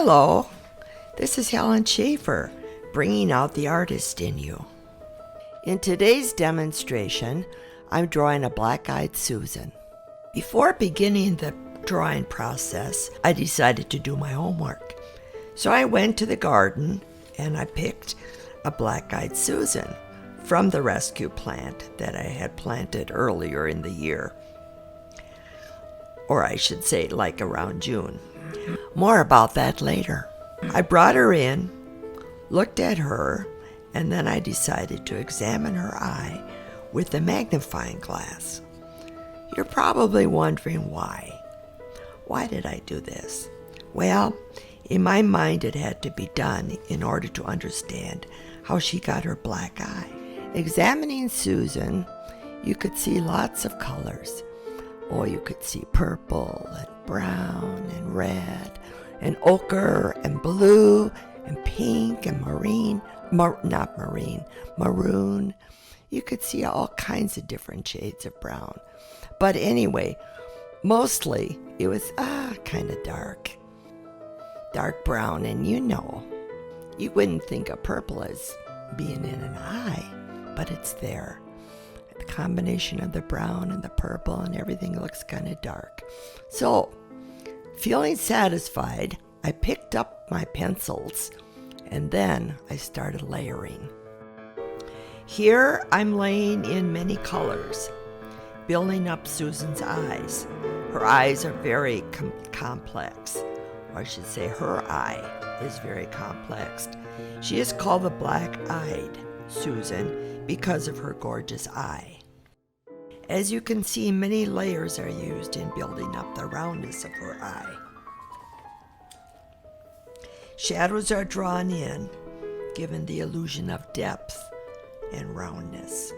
Hello, this is Helen Schaefer, bringing out the artist in you. In today's demonstration, I'm drawing a black-eyed Susan. Before beginning the drawing process, I decided to do my homework. So I went to the garden and I picked a black-eyed Susan from the rescue plant that I had planted earlier in the year. Or I should say like around June. More about that later. I brought her in, looked at her, and then I decided to examine her eye with a magnifying glass. You're probably wondering why. Why did I do this? Well, in my mind it had to be done in order to understand how she got her black eye. Examining Susan, you could see lots of colors. Oh, you could see purple and brown and red and ochre and blue and pink and maroon. You could see all kinds of different shades of brown. But anyway, mostly it was kind of dark brown. And you wouldn't think of purple as being in an eye, but it's there. The combination of the brown and the purple and everything looks kind of dark. So, feeling satisfied, I picked up my pencils and then I started layering. Here I'm laying in many colors, building up Susan's eyes. Her eyes are very complex, or I should say her eye is very complex. She is called the black-eyed Susan because of her gorgeous eye. As you can see, many layers are used in building up the roundness of her eye. Shadows are drawn in, giving the illusion of depth and roundness.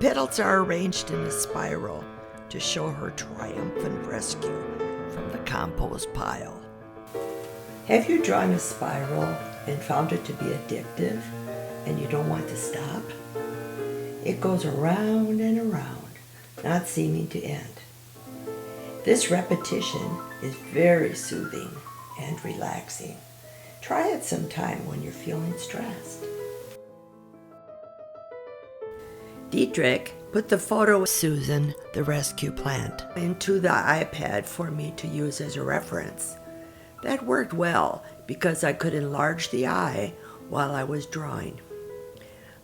petals are arranged in a spiral to show her triumphant rescue from the compost pile. Have you drawn a spiral and found it to be addictive and you don't want to stop? It goes around and around, not seeming to end. This repetition is very soothing and relaxing. Try it sometime when you're feeling stressed. Dietrich put the photo of Susan, the rescue plant, into the iPad for me to use as a reference. That worked well because I could enlarge the eye while I was drawing.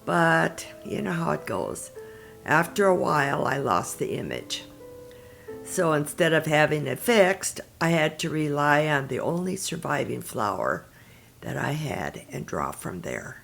But you know how it goes. After a while, I lost the image. So instead of having it fixed, I had to rely on the only surviving flower that I had and draw from there.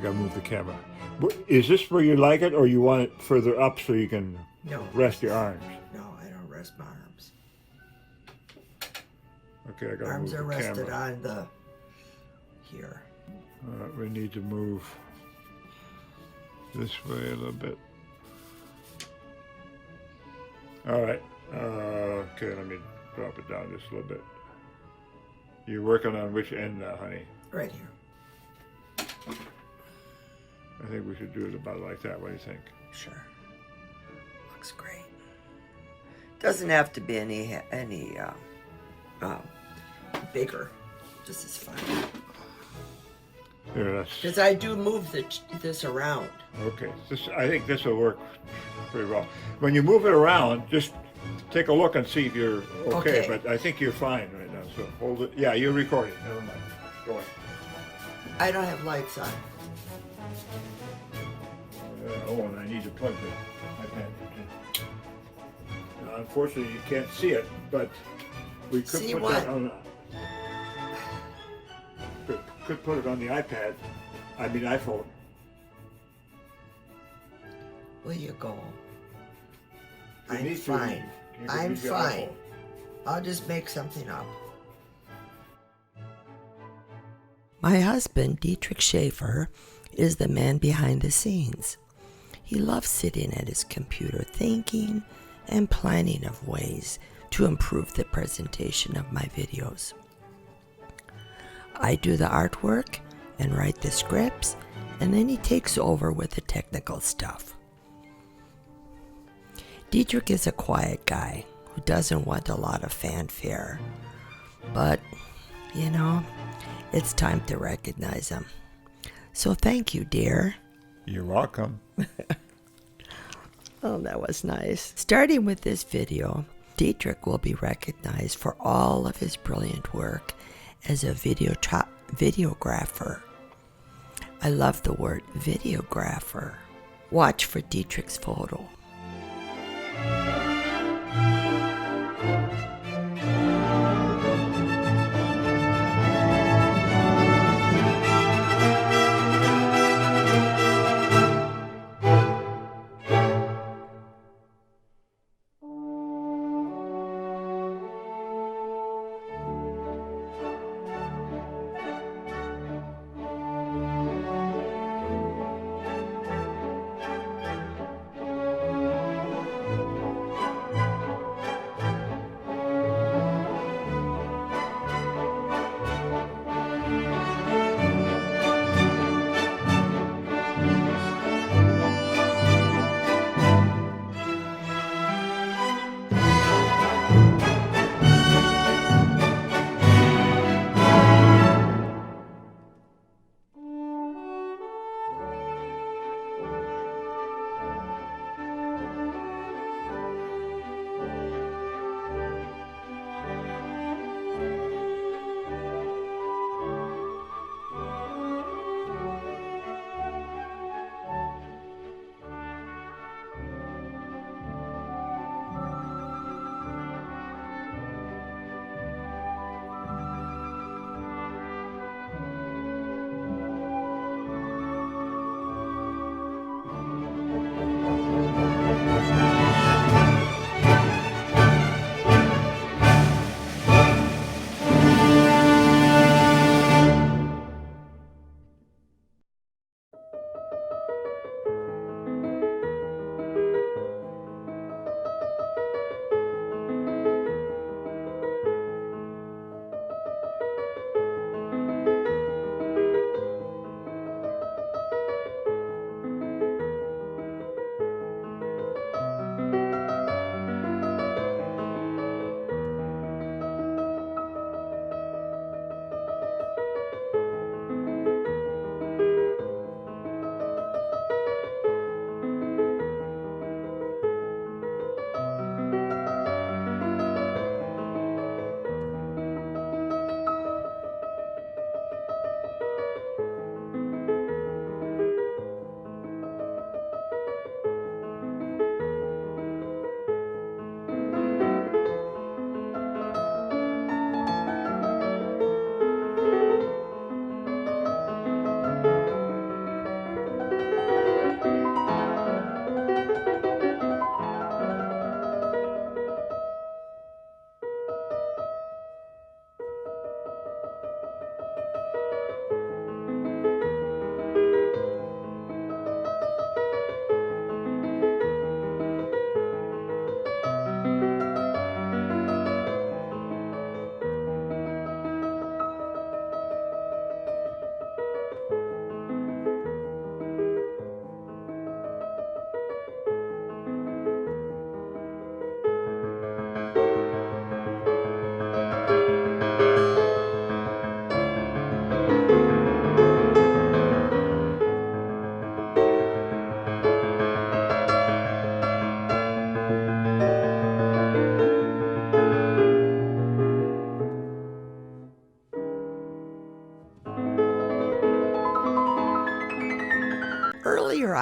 gotta move the camera. Is this where you like it, or you want it further up so you can rest your arms? No, I don't rest my arms. Okay, I gotta arms move are the rested camera. on the here. We need to move this way a little bit. All right. Okay, let me drop it down just a little bit. You're working on which end now, honey? Right here. I think we should do it about like that. What do you think? Sure. Looks great. Doesn't have to be any bigger. This is fine. Here, that's Because I do move this around. okay. I think this will work pretty well. When you move it around, just take a look and see if you're okay. But I think you're fine right now. So hold it. Yeah, you're recording. Never mind. Go ahead. I don't have lights on. And I need to plug the iPad. Unfortunately, you can't see it, but we could See put what? that on. Could put it on the iPad. I mean iPhone. Will you go? You I'm need to- fine. you can I'm use your fine. iPhone. I'll just make something up. My husband, Dietrich Schpirerr, is the man behind the scenes. He loves sitting at his computer thinking and planning of ways to improve the presentation of my videos. I do the artwork and write the scripts, and then he takes over with the technical stuff. Dietrich is a quiet guy who doesn't want a lot of fanfare, but, you know, it's time to recognize him. So thank you, dear. You're welcome. Oh, that was nice. Starting with this video, Dietrich will be recognized for all of his brilliant work as a videographer. I love the word videographer. Watch for Dietrich's photo.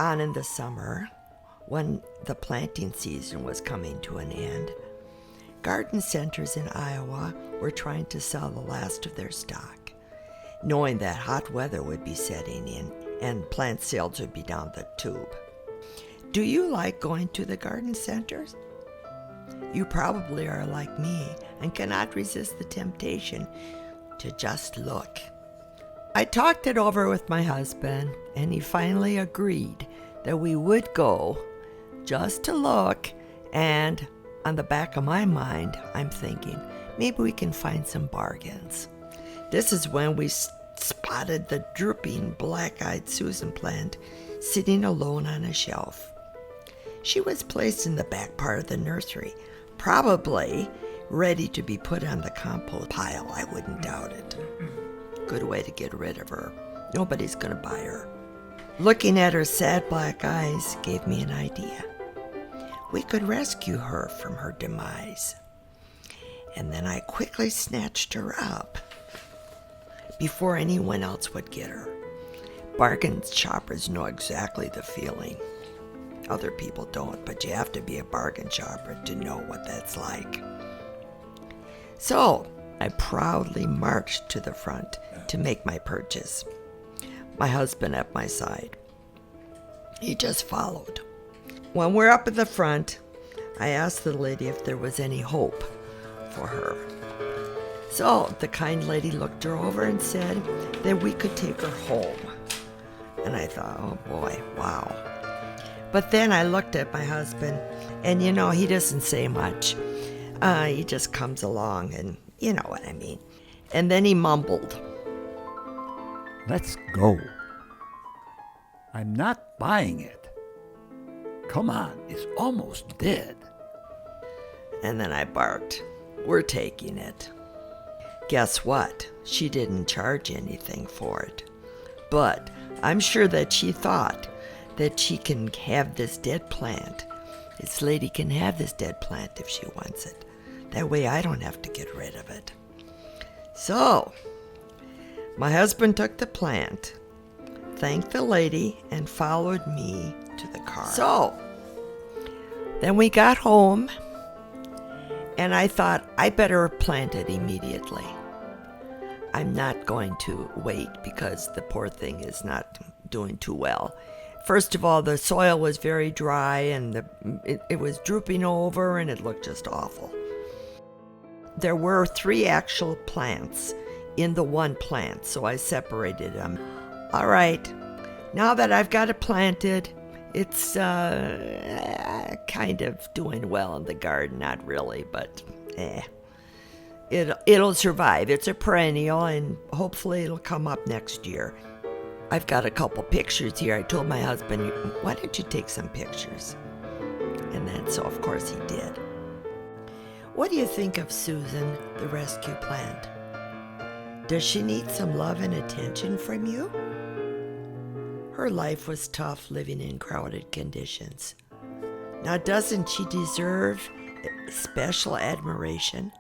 on in the summer, when the planting season was coming to an end, garden centers in Iowa were trying to sell the last of their stock, knowing that hot weather would be setting in and plant sales would be down the tube. Do you like going to the garden centers? You probably are like me and cannot resist the temptation to just look. I talked it over with my husband, and he finally agreed that we would go just to look, and on the back of my mind, I'm thinking, maybe we can find some bargains. This is when we spotted the drooping black-eyed Susan plant sitting alone on a shelf. She was placed in the back part of the nursery, probably ready to be put on the compost pile. I wouldn't doubt it. Good way to get rid of her. Nobody's gonna buy her. Looking at her sad black eyes gave me an idea. We could rescue her from her demise. And then I quickly snatched her up before anyone else would get her. Bargain shoppers know exactly the feeling. Other people don't, but you have to be a bargain shopper to know what that's like. So I proudly marched to the front to make my purchase. My husband at my side. He just followed. When we're up at the front, I asked the lady if there was any hope for her. So the kind lady looked her over and said that we could take her home. And I thought, oh boy, wow. But then I looked at my husband, and he doesn't say much. He just comes along, and you know what I mean. And then he mumbled, "Let's go. I'm not buying it. Come on, it's almost dead." And then I barked, "We're taking it." Guess what? She didn't charge anything for it. But I'm sure that she thought that she can have this dead plant. This lady can have this dead plant if she wants it. That way I don't have to get rid of it. So, my husband took the plant, thanked the lady, and followed me to the car. So, then we got home, and I thought I better plant it immediately. I'm not going to wait because the poor thing is not doing too well. First of all, the soil was very dry, and it was drooping over, and it looked just awful. There were 3 actual plants in the one plant, so I separated them. All right, now that I've got it planted, it's kind of doing well in the garden. Not really, but it'll survive. It's a perennial, and hopefully it'll come up next year. I've got a couple pictures here. I told my husband, why don't you take some pictures? And then, so of course he did. What do you think of Susan, the rescue plant? Does she need some love and attention from you? Her life was tough living in crowded conditions. Now, doesn't she deserve special admiration,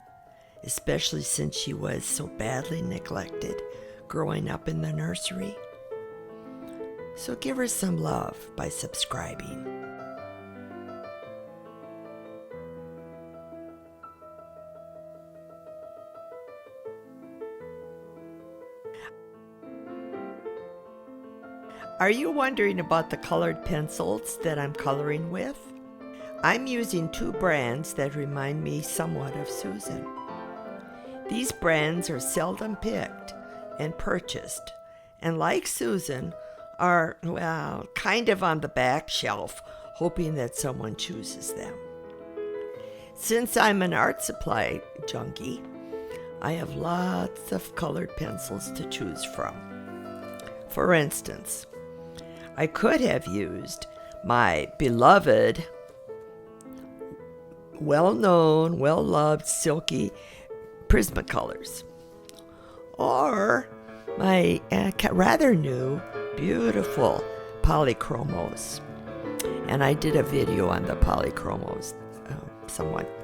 especially since she was so badly neglected growing up in the nursery? So give her some love by subscribing. Are you wondering about the colored pencils that I'm coloring with? I'm using 2 brands that remind me somewhat of Susan. These brands are seldom picked and purchased, and like Susan, are, well, kind of on the back shelf, hoping that someone chooses them. Since I'm an art supply junkie, I have lots of colored pencils to choose from. For instance, I could have used my beloved, well-known, well-loved, silky Prismacolors, or my rather new, beautiful Polychromos. And I did a video on the Polychromos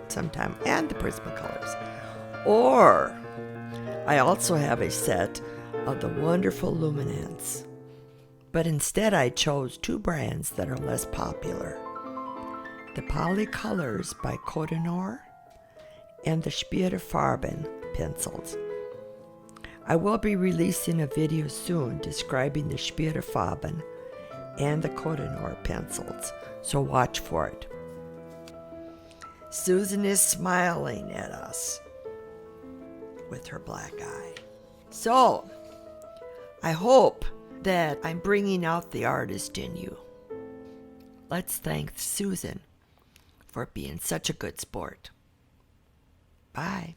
sometime, and the Prismacolors. Or I also have a set of the wonderful Luminance. But instead I chose two brands that are less popular. The Polycolors by Koh-I-Noor and the Schpirerr Farben pencils. I will be releasing a video soon describing the Schpirerr Farben and the Koh-I-Noor pencils, so watch for it. Susan is smiling at us with her black eye. So, I hope that I'm bringing out the artist in you. Let's thank Susan for being such a good sport. Bye.